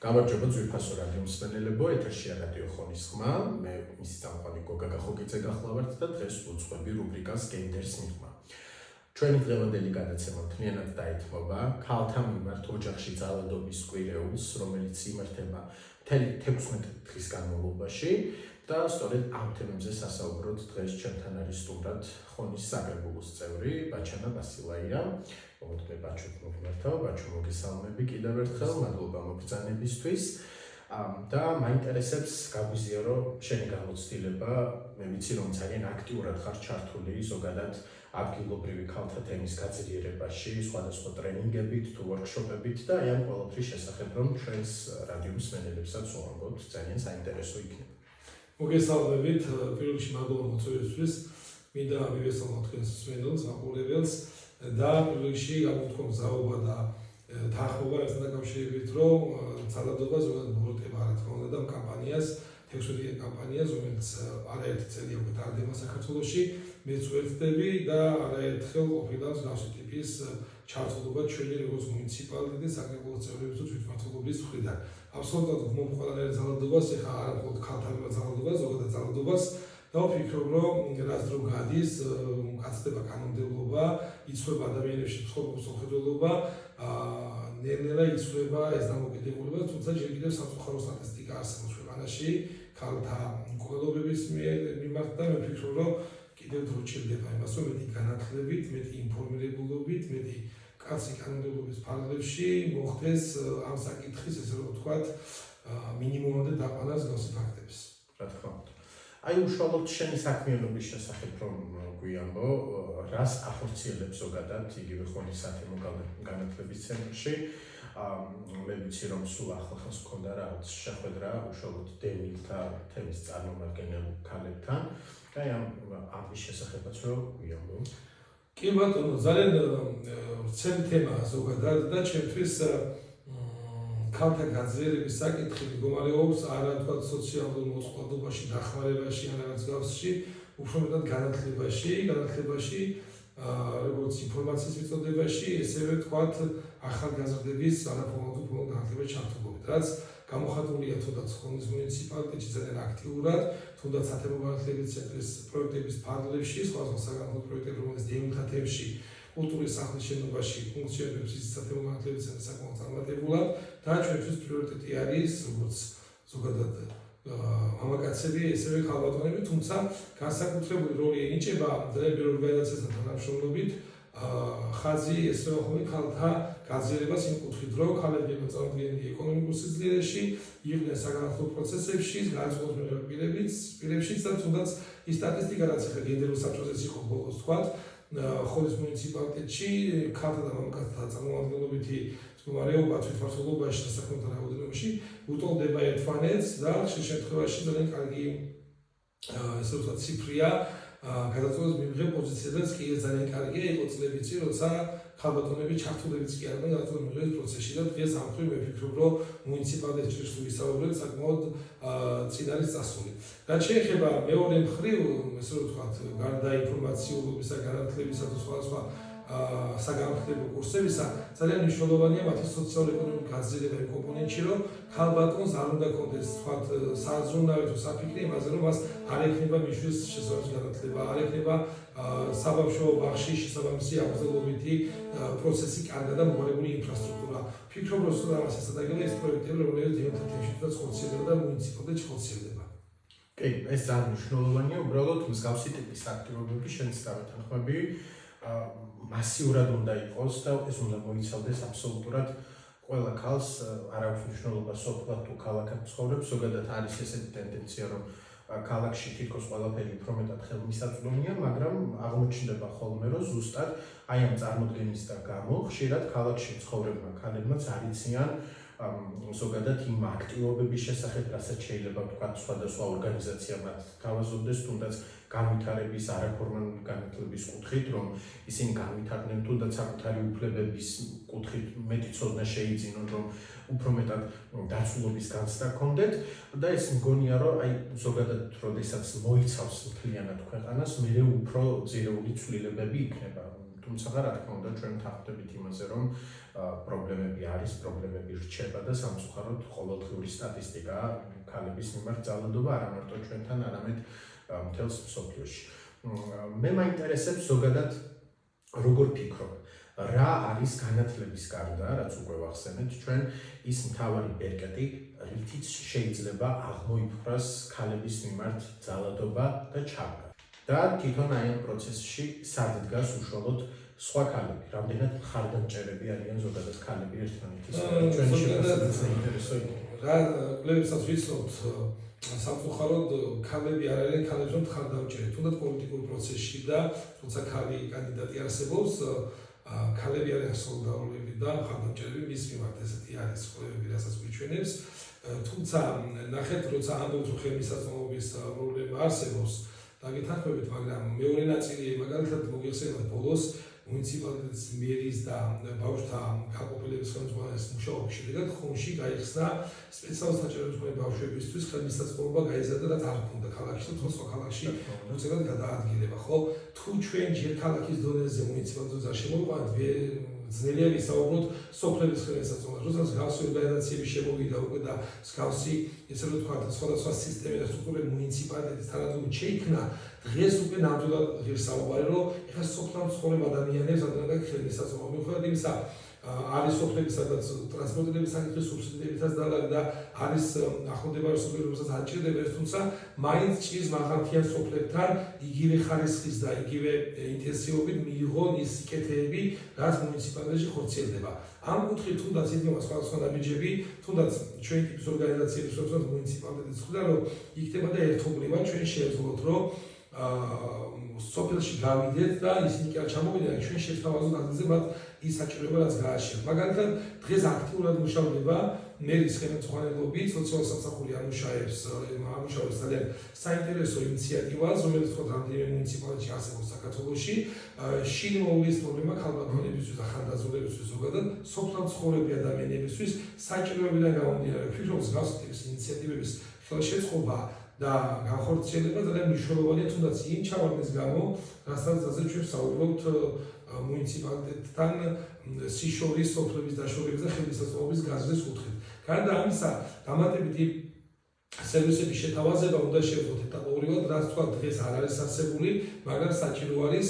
გამარჯობა ძვირფასო რადიო მსმენელებო, ეთერშია რადიო ხონის ხმა, მე მისი წამყვანი გოგა გახოგიძე გახლავართ და დღეს ვუძღვები რუბრიკას გენდერს მიღმა. ჩვენი დღევანდელი გადაცემა მთლიანად დაეთმობა ქალთა მიმართ ოჯახში ძალადობის კვირეულს, რომელიც იმართება მთელი 16 დღის განმავლობაში და სწორედ ამ თემებზე სასაუბროთ დღეს ჩემთან არის სტუმრად ხონის საკრებულოს წევრი ბაჩანა ბასილაია. მოგეთქვი ბაჩო მოგმართავ, ბაჩო მოგესალმები კიდევ ერთხელ, მადლობა მოგბრძანებისთვის. და მაინტერესებს გაგვიზიარო შენი გამოცდილება, მე ვიცი რომ ძალიან აქტიურად ხარ ჩართული ზოგადად ადგილობრივი ქალთა თემის გაძლიერებაში, სხვადასხვა ტრენინგებით თუ ვორქშოპებით და აი ამ ყველაფრის შესახებ რომ ჩვენს რადიო მსმენელებსაც ვამბობთ, ძალიან საინტერესო იქნება. მოგესალმებით, პირველ რიგში მადლობა მოწვევისთვის, მინდა მივესალმო თქვენს მსმენელს, მაყურებელს და პირველ რიგში გამოთქვა მგზავრობა და თანხმობა ერთად დაკავშირებით, რომ ძალადობა ზოგადად მოროტება რა თქმა უნდა და კამპანიას, 16 კამპანიას, რომელიც არაერთი წელია უკვე ტარდება საქართველოში, მეც ვერთდები და არაერთხელ ყოფილა მსგავსი ტიპის ჩართულობა ჩვენი როგორც მუნიციპალიტეტის საკრებულოს წევრების თუ თვითმმართველობის მხრიდან. აბსოლუტურად ვმობ ყველანაირ ძალადობას, ეხლა არა მხოლოდ ქალთა მიმართ ძალადობას, ზოგადად ძალადობას და ვფიქრობ, რომ რაც დრო გადის, მკაცდება კანონმდებლობა, იცვლება ადამიანებში ცხოვრების უხედველობა, ნელ-ნელა იცვლება ეს დამოკიდებულება, თუმცა ჯერ კიდევ სამწუხარო სტატისტიკა არსებობს ქვეყანაში ქალთა მკვლელობების მიმართ და მე ვფიქრობ, რომ კიდევ დრო ჭირდება იმას, რომ მეტი განათლებით, მეტი ინფორმირებულობით, მეტი კაცი კანონმდებლობის ფარგლებში მოხდეს ამ საკითხის, ესე რომ ვთქვათ, მინიმუმამდე დაყვანას მსგავსი ფაქტებს. რა თქმა უნდა. აი უშუალოდ შენი საქმიანობის შესახებ რომ გვიამბო, რას ახორციელებს ზოგადად იგივე ხონის სათემო განათლების ცენტრში. მე ვიცი რომ სულ ახლახანს მქონდა რაღაც შეხვედრა უშუალოდ დევნილთა თემის წარმომადგენელ ქალებთან და ამის შესახებაც რომ გვიამბო. კი ბატონო, ძალიან ვრცელი თემაა ზოგადად და ჩემთვის ქალთა გაძლიერების საკითხი მდგომარეობს არა თქვა სოციალურ მოწყობილობაში, დახმარებაში, არა მსგავსში, უფრო მეტად განათლებაში, როგორც ინფორმაციის მიწოდებაში, ესევე თქვათ ახალგაზრდების არაფორმალურ განათლებაში ჩართულობით, რაც გამოხატულია თუნდაც ხონის მუნიციპალიტეტში ძალიან აქტიურად, თუნდაც სათემო განათლების ცენტრის პროექტების ფარგლებში, სხვადასხვა საგანმანათლებლო პროექტები, რომელიც დევნილთა თემში, კულტურის სახლის შენობაში ფუნქციონირებს ის სათემო განათლების ცენტრი საკმაოდ წარმატებულად და ჩვენთვის პრიორიტეტი არის როგორც ზოგადად მამაკაცები, ესევე ქალბატონები, თუმცა განსაკუთრებული როლი ენიჭება ძალიან ბევრ ორგანიზაციასთან თანამშრომლობით ხაზი ესრება ხოლმე ქალთა გაძლიერებას იმ კუთხით, რომ ქალები წარმოადგენდნენ ეკონომიკურ სიძლიერეში, იყვნენ საგანმანათლებლო პროცესებში, განსაკუთრებით პირებშიც და თუნდაც ის სტატისტიკა, რაც ახლა გენდერულ საბჭოზეც იყო ბოლოს თქვათ, ხონის მუნიციპალიტეტში ქალთა და მამაკაცთა წარმომადგენლობითი მდგომარეობა თვითმმართველობაში და საქმეთა რაოდენობაში უტოლდება ერთმანეთს და ხშირ შემთხვევაში ძალიან კარგი ესე ვთქვათ ციფრია გადაწყვეტილების მიღების პოზიციაზეც კი ძალიან კარგია, იყო წლები წინ, როცა ქალბატონები ჩართულებიც კი არიან გადაწყვეტილების მიღების პროცესში და დღეს ამ მხრივ მე ვფიქრობ, რომ მუნიციპალიტეტში თუ ვისაუბრებ, საკმაოდ წინ არის წასული. რაც შეეხება მეორე მხრივ, ესე ვთქვათ, გარდა ინფორმაციულობისა, განათლებისა თუ სხვადასხვა საგანმანათლებლო კურსებისა, ძალიან მნიშვნელოვანია მათი სოციალურ-ეკონომიკური გაძლიერება იმ კომპონენტში, რომ ქალბატონს არ უნდა კონდეს თქვათ საზრუნავი თუ საფიქრი იმაზე, რომ მას არ ექნება მისთვის შესაბამისი განათლება, არ ექნება საბავშვო ბაღში შესაბამისი აღზრდობითი პროცესი, კარგად და მომარებული ინფრასტრუქტურა. ვფიქრობ, რომ სწორედ ამას ესადაგება ეს პროექტები, რომელიც დევნილთა თემში ხორციელდება და მუნიციპალიტეტში ხორციელდება. კი, ეს ძალიან მნიშვნელოვანია, უბრალოდ მსგავსი ტიპის აქტივობები შენც დამეთანხმები მასიურად უნდა იყოს და ეს უნდა მოიცავდეს აბსოლუტურად ყველა ქალს, არ აქვს მნიშვნელობას სოფლად თუ ქალაქად ცხოვრობს, ზოგადად არის ესეთი ტენდენცია, რომ ქალაქში თითქოს ყველაფერი უფრო მეტად ხელმისაწვდომია, მაგრამ აღმოჩნდება ხოლმე, რომ ზუსტად აი ამ წარმოდგენისგან გამო ხშირად ქალაქში მცხოვრებმა ქალებმაც არ იციან ზოგადად იმ აქტივობების შესახებ, რასაც შეიძლება ვთქვათ სხვადასხვა ორგანიზაცია მათ თავაზობდეს, თუნდაც განვითარების არაფორმალური განათლების კუთხით, რომ ისინი განვითარდნენ თუნდაც საკუთარი უფლებების კუთხით მეტი ცოდნა შეიძინონ, რომ უფრო მეტად დაცულობის განცდა ჰქონდეთ და ეს მგონია, რომ აი ზოგადად როდესაც მოიცავს მთლიანად ქვეყანას, მერე უფრო ძირეული ცვლილებები იქნება. თუმცა რა თქმა უნდა ჩვენ თანხმდებით იმაზე რომ პრობლემები არის, პრობლემები რჩება და სამწუხაროდ ყოველდღიური სტატისტიკა ქალების მიმართ ძალადობა არა მარტო ჩვენთან, არამედ მთელს მსოფლიოში. მე მაინტერესებს ზოგადად როგორ ფიქრობ, რა არის განათლების გარდა, რაც უკვე ვახსენეთ, ჩვენ ის მთავარი ბერკეტი, რითიც შეიძლება აღმოიფხვრას ქალების მიმართ ძალადობა და ჩაბმა. და თვითონ აი ამ პროცესში სად დგას უშუალოდ სხვა ქალები, რამდენად მხარდამჭერები არიან ზოგადად ქალები ერთმანეთის ჩვენი შეფასებით საინტერესო რა კვლევებსაც ვიცნობთ სამწუხაროდ ქალები არ არიან ქალებთან მხარდამჭერები, თუნდაც პოლიტიკურ პროცესში და თუმცა ქალი კანდიდატი არსებობს, ქალები არიან სოლიდარული და მხარდამჭერები მის მიმართ, ესეთი არის კვლევები, რასაც გვიჩვენებს. თუმცა ნახეთ, როცა ამბობთ რომ ხელმისაწვდომობის პრობლემა არსებობს, დაგეთანხმებით, მაგრამ მეორე ნაწილი მაგალითად მოგიხსენებათ ბოლოს მუნიციპალიტეტის მერის და ბავშვთა გაყოფილების ხელმძღვანელის მუშაობის შედეგად ხონში გაიხსნა სპეციალური საჭიროების მქონე ბავშვებისთვის ხელმისაწვდომობა გაიზარდა და არ ჰქონდა ქალაქში და სხვა ქალაქში უცებად გადაადგილება. ხო, თუ ჩვენ ჯერ ქალაქის დონეზე მუნიციპალიტეტს არ შემოვიყვანთ, ძნელია ვისაუბროთ სოფლების ხელმისაწვდომას, როდესაც მსგავსი ორგანიზაციები შემოვიდა უკვე და მსგავსი, ესე რომ ვთქვათ, სხვადასხვა სისტემები და სტრუქტურები მუნიციპალიტეტის თანადრომით შეიქმნა, დღეს უკვე ნამდვილად ღირსაუარი, რომ ეხლა სოფლთან ცხოვრებ ადამიანებს ადრე ხელმისაწვდომა მიუხედავად იმისა, არის სოფლები, სადაც ტრანსპორტირების საკითხის სუბსიდიებითაც დალაგ და არის ახლომდებარე სოფლები, რომელსაც არ ჭირდება, თუმცა მაინც ჭირს მაღალმთიან სოფლებთან იგივე ხარისხის და იგივე ინტენსივობით მიიღონ ის სიკეთეები, რაც მუნიციპალიტეტში ხორციელდება. ამ კუთხით თუნდაც იდგება სხვადასხვა ნაბიჯები, თუნდაც ჩვენი ტიპის ორგანიზაციების როდესაც მუნიციპალიტეტის მხრიდან რომ იქნება და ერთობლივად ჩვენ შევძლოთ, რომ სოფელში გავიდეთ და ისინი კი არ ჩამოვიდნენ, ჩვენ შევთავაზოთ ადგილზე მათ ის საჭიროება, რაც გააჩნიათ. მაგალითად, დღეს აქტიურად მუშადება მერის ხელმძღვანელობით, სოციალური სამსახური ამუშავებს ძალიან საინტერესო ინიციატივას, რომელიც თქო რამდენიმე მუნიციპალიტეტში არსებობს საქართველოში. შინ მოვლის პრობლემა ქალბატონებისთვის და ხანდაზმულებისთვის ზოგადად სოფლთან მცხოვრები ადამიანებისთვის საჭიროებიდან გამომდინარე, ვფიქრობ, მსგავსი ტიპის ინიციატივების ხელშეწყობა და განხორციელება ძალიან მნიშვნელოვანია, თუნდაც იმ ჩავარდნის გამო, რასაც ჩვენ ვსაუბრობთ მუნიციპალიტეტთან სიშორის სოფლების დაშორების და ხელმისაწვდომობის გაზრდის კუთხით. გარდა ამისა, დამატებითი სერვისების შეთავაზება უნდა შევძლოთ ეტაპობრივად, რაც თქვა დღეს არ არის არსებული, მაგრამ საჭირო არის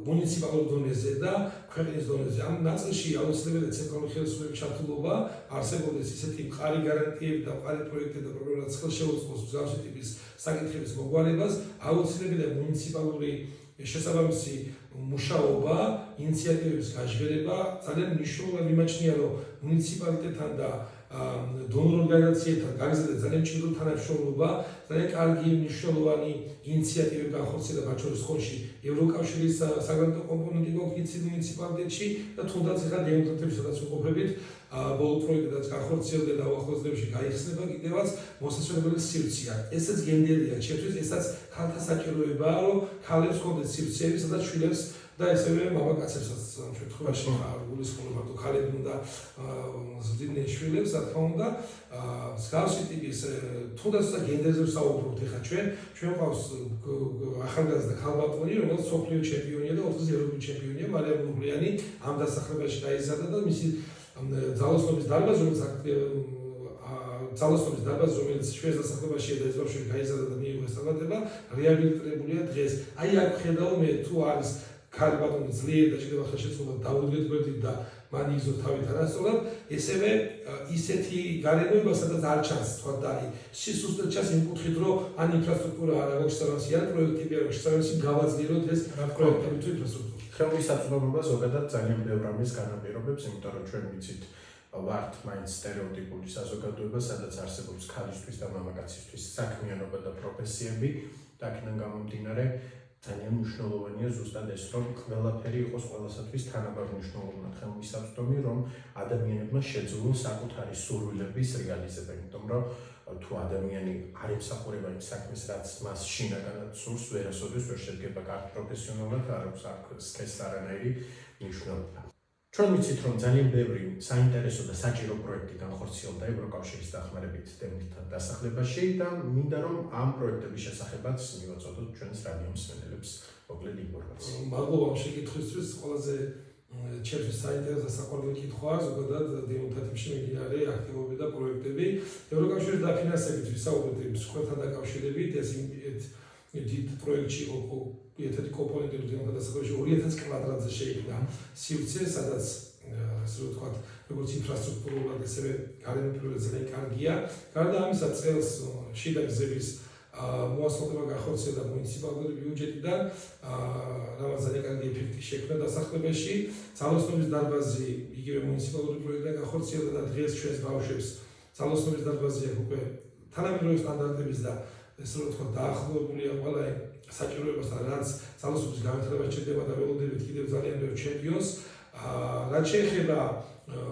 მუნიციპალურ დონეზე და ქვეყნის დონეზე. ამ ნაწილში აუცილებელია ცენტრალური ხელისუფლების ჩართულობა, არსებობდეს ისეთი მყარი გარანტიები და მყარი პროექტები და პროგრამები, რაც ხელშეუწყობს მსგავსი ტიპის საკითხების მოგვარებას, აუცილებელია მუნიციპალური შესაბამისი მუშაობა, ინიციატივების გაჟღერება. ძალიან მნიშვნელოვანი მიმაჩნია, რომ მუნიციპალიტეტთან და დონორ ორგანიზაციებთან გაგზავნა ძალიან მჭიდრო თანამშრომლობა, ძალიან კარგი მნიშვნელოვანი ინიციატივები განხორციელდა მათ შორის ხონში ევროკავშირის საგრანტო კომპონენტი გვაქვს მუნიციპალიტეტში და თუნდაც ახლა დემოკრატიების სადაც ვიყოფებით, ბოლო პროექტებიც განხორციელდა და უახლოეს დღეებში გაიხსნება კიდევაც მოსასვენებელი სივრცეა. ესეც გენდერია, ჩემთვის ესაც ქალთა საჭიროებაა, რომ ქალებს ჰქონდეს სივრცეები, სადაც შვილებს და ესევე მამაკაცებსაც ამ შემთხვევაში არ გულისხმობ მარტო ქალები უნდა ზრდიდნენ შვილებს, რა თქმა უნდა, მსგავსი ტიპის თუნდაც გენდერზე ვსაუბრობთ ახლა ჩვენ ყავს ახალგაზრდა ქალბატონი, რომელიც სოფლიო ჩემპიონია და 4 ევროპის ჩემპიონია, მარიამ გურგლიანი ამ დასახლებაში დაიზარდა და მისი ძალოსნობის დარბაზი, რომელიც ჩვენს დასახლებაშია და ეს ბავშვი გაიზარდა და მიიღო ეს წარმატება, რეაბილიტირებულია დღეს. აი აქ ხედავ მე თუ არის ქალბატონი ძლიერი და შეიძლება ხელშეწყობა დაუდგეთ გვერდით და მან იგზო თავი თანასწორად, ესევე ისეთი გარემოება, სადაც არ ჩანს თქვა და აი სისუსტე ჩანს იმ კუთხით, რომ ან ინფრასტრუქტურა არ აქვს შესაბამისი, ან პროექტები არ აქვს შესაბამისი, გავაძლიეროთ ეს პროექტები თუ ინფრასტრუქტურა. ხელმისაწვდომობა ზოგადად ძალიან ბევრ ამის განაპირობებს, იმიტომ რომ ჩვენ ვიცით ვართ მაინც სტერეოტიპული საზოგადოება, სადაც არსებობს ქალისთვის და მამაკაცისთვის საქმიანობა და პროფესიები, და აქედან გამომდინარე ძალიან მნიშვნელოვანია ზუსტად ეს, რომ ყველაფერი იყოს ყველასათვის თანაბარ მნიშვნელოვნად ხელმისაწვდომი, რომ ადამიანებმა შეძლონ საკუთარი სურვილების რეალიზება, იმიტომ რომ თუ ადამიანი არ ემსახურება იმ საქმეს, რაც მას შინაგანად სურს, ვერასოდეს ვერ შედგება კარგ პროფესიონალად, არ აქვს სქესს არანაირი მნიშვნელობა. ჩვენ ვიცით, რომ ძალიან ბევრი საინტერესო და საჭირო პროექტი განხორციელდა ევროკავშირის დახმარებით დევნილთა დასახლებაში და მინდა რომ ამ პროექტების შესახებაც მივაწოდოთ ჩვენს რადიო მსმენელებს მოკლედ ინფორმაცია. მადლობა შეკითხვისთვის. ყველაზე ჩემთვის საინტერესო საყვარელი კითხვაა ზოგადად დევნილთა თემში მიმდინარე აქტივობები და პროექტები. ევროკავშირის დაფინანსებით ვისაუბრეთ მსხვერპლთან დაკავშირებით, ეს დიდ პროექტში იყო ერთ-ერთი კომპონენტი დევნილთა დასახლებაში 2000 კვადრატზე შეიქმნა სივრცე, სადაც ასე რომ ვთქვათ, როგორც ინფრასტრუქტურულად, ასევე გარემოებრივად ძალიან კარგია. გარდა ამისა, წელს შიდა გზების მოასფალტება განხორციელდა მუნიციპალური ბიუჯეტიდან, რამაც ძალიან კარგი ეფექტი შექმნა დასახლებაში. ძალოსნობის დარბაზი იგივე მუნიციპალური პროექტიდან განხორციელდა და დღეს ჩვენს ბავშვებს ძალოსნობის დარბაზი აქვს უკვე თანამედროვე სტანდარტების და ესე რომ ვთქვათ, დაახლოებულია ყველა საჭიროებასთან, რაც ძალოსნობის განვითარება ჭირდება და ველოდებით კიდევ ძალიან ბევრ ჩემპიონს. რაც შეეხება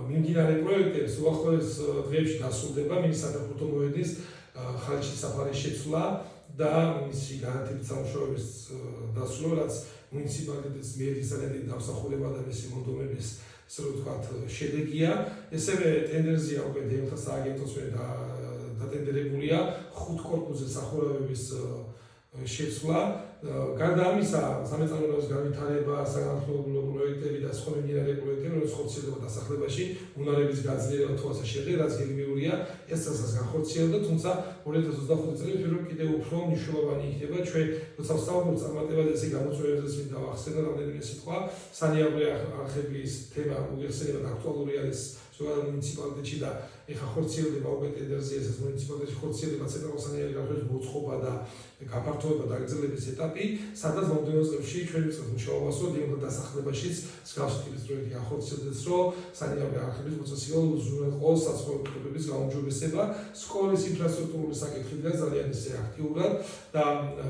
მიმდინარე პროექტებს, უახლოეს დღეებში დასრულდება მინის საფეხბურთო მოედნის ხალხის საფარის შეცვლა და მისი განათებით სამუშაოების დასრულება, რაც მუნიციპალიტეტის მიერ ძალიან დიდი დამსახურება და მისი მონდომების ესე რომ ვთქვათ, შედეგია. ესევე ტენდერზეა უკვე დევნილთა სააგენტოს მიერ დატენდერებულია 5 კორპუსზე სახურავების შეცვლა. გარდა ამისა, სამეწარმოებლის განვითარება, საგანმანათლებლო პროექტები და სხვა მიმდინარე პროექტები, რომელიც ხორციელდება დასახლებაში, უნარების გაძლიერება თუ ასე შემდეგ, რაც გეგმიურია, ეს წელსაც განხორციელდა, თუმცა 2025 წელი ვფიქრობ კიდევ უფრო მნიშვნელოვანი იქნება. ჩვენ როცა ვსაუბრობთ წარმატებაზე, ესე გამოწვევებზე მინდა ვახსენო რამდენიმე სიტყვა. სანიაღვრე არხების თემა მოგეხსენებათ, აქტუალური არის ზოგადად მუნიციპალიტეტში და ეხლა ხორციელდება უკვე ტენდერზე ეს მუნიციპალიტეტში ხორციელდება ცენტრალურ-სანიტარული არხების მოწყობა და გაფართოება და აგრძელების ეტაპი, სადაც მომდევნო წლებში ჩვენ ვიწყებთ მუშაობას, რომ დევნილთა დასახლებაშიც მსგავსი ტიპის პროექტი განხორციელდეს, რომ სანიტარული არხების მოწესრიგება უზრუნველყოს საცხოვრებლების გაუმჯობესება, სკოლის ინფრასტრუქტურული საკითხიდან ძალიან ისე აქტიურად და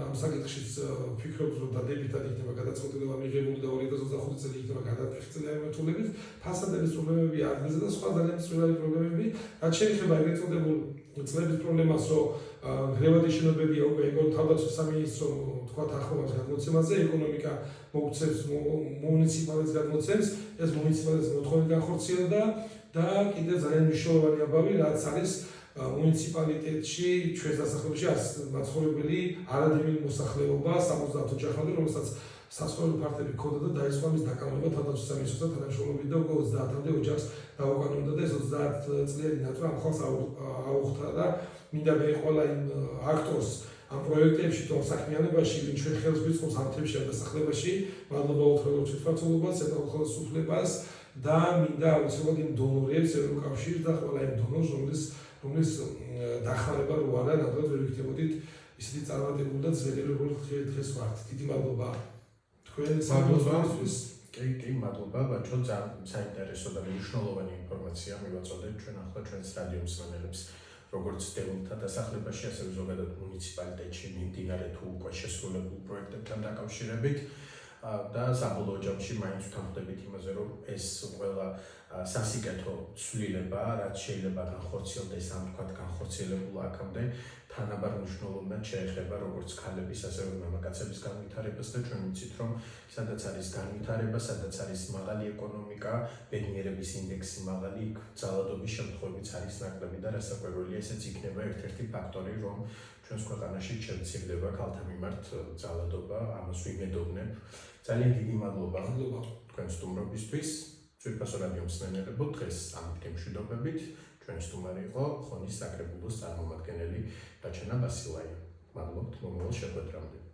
ამ საკითხშიც ვფიქრობ, რომ დადებითად იქნება გადაწყვეტილება მიღებული და 2025 წელი იქნება გადაწყვეტილი მიმართულებით, ფასადების პრობლემები ადგილზე და სხვა ძალიან მსვლელი პრობლემები. რაც შეეხება ეგრეთ წოდებულ წლების პრობლემას, რომ გრევადი შენობებია უკვე თავდაცვის სამინისტრო თქვათ ახლავს გადმოცემაზე, ეკონომიკა მოუწევს მუნიციპალიტეტს გადმოცემს, ეს მუნიციპალიტეტის მოთხოვნით განხორციელდა და კიდევ ძალიან მნიშვნელოვანი ამბავი, რაც არის მუნიციპალიტეტში ჩვენს დასახლებაში მაცხოვრებელი არადევნილი მოსახლეობა 70 ოჯახამდე, რომელსაც საცხოვრებელი ფართები ჰქონდა და დაიწყო მის დაკავება თავდაცვის სამინისტროსთან თანამშრომლობით და უკვე 30-მდე ოჯახს დაუყოვნებდა და ეს 30 წლიანი ნაწილი ამ ხალხს აუხდა და მინდა მე ყველა იმ აქტორს ამ პროექტებში თუ საქმიანობაში, ვინ ჩვენ ხელს გვიწყობს ამ თემში და დასახლებაში, მადლობა უთხრობთ თვითმმართველობას, ცენტრალურ ხელისუფლებას და მინდა აუცილებლად იმ დონორებს, ევროკავშირს და ყველა იმ დონორს, რომლის დახმარება რო არა, ნამდვილად ვერ ვიქნებოდით ისეთი წარმატებული და ძველი როგორც დღეს ვართ. დიდი მადლობა თქვენ სამწუხაროდ კი მადლობა ბაჭო, ძალიან საინტერესო და მნიშვნელოვანი ინფორმაცია მივაწოდეთ ჩვენ ახლა ჩვენს რადიო მსმენელებს, როგორც დევნილთა დასახლებაში, ასევე ზოგადად მუნიციპალიტეტში მიმდინარე თუ უკვე შესრულებულ პროექტებთან დაკავშირებით და საბოლოო ჯამში მაინც ვთანხმდებით იმაზე, რომ ეს ყველა სასიკეთო ცვლილება, რაც შეიძლება განხორციელდეს ამ თქვათ განხორციელებულ აქამდე, თანაბარ მნიშვნელოვნად შეეხება როგორც ქალების, ასევე მამაკაცების განვითარებას და ჩვენ ვიცით, რომ სადაც არის განვითარება, სადაც არის მაღალი ეკონომიკა, ბედნიერების ინდექსი მაღალი, იქ ძალადობის შემთხვევებიც არის ნაკლები და რასაკვირველია, ესეც იქნება ერთ-ერთი ფაქტორი, რომ ჩვენს ქვეყანაში შემცირდება ქალთა მიმართ ძალადობა, ამას ვიმედოვნებ. ძალიან დიდი მადლობა თქვენ სტუმრობისთვის. ძვირფასო რადიო მსმენელებო, დღეს ამ თემშვიდობებით ჩვენი სტუმარი იყო ხონის საკრებულოს წარმომადგენელი გაჩენა ბასილაია. მადლობთ მომავალ შეხვედრამდე.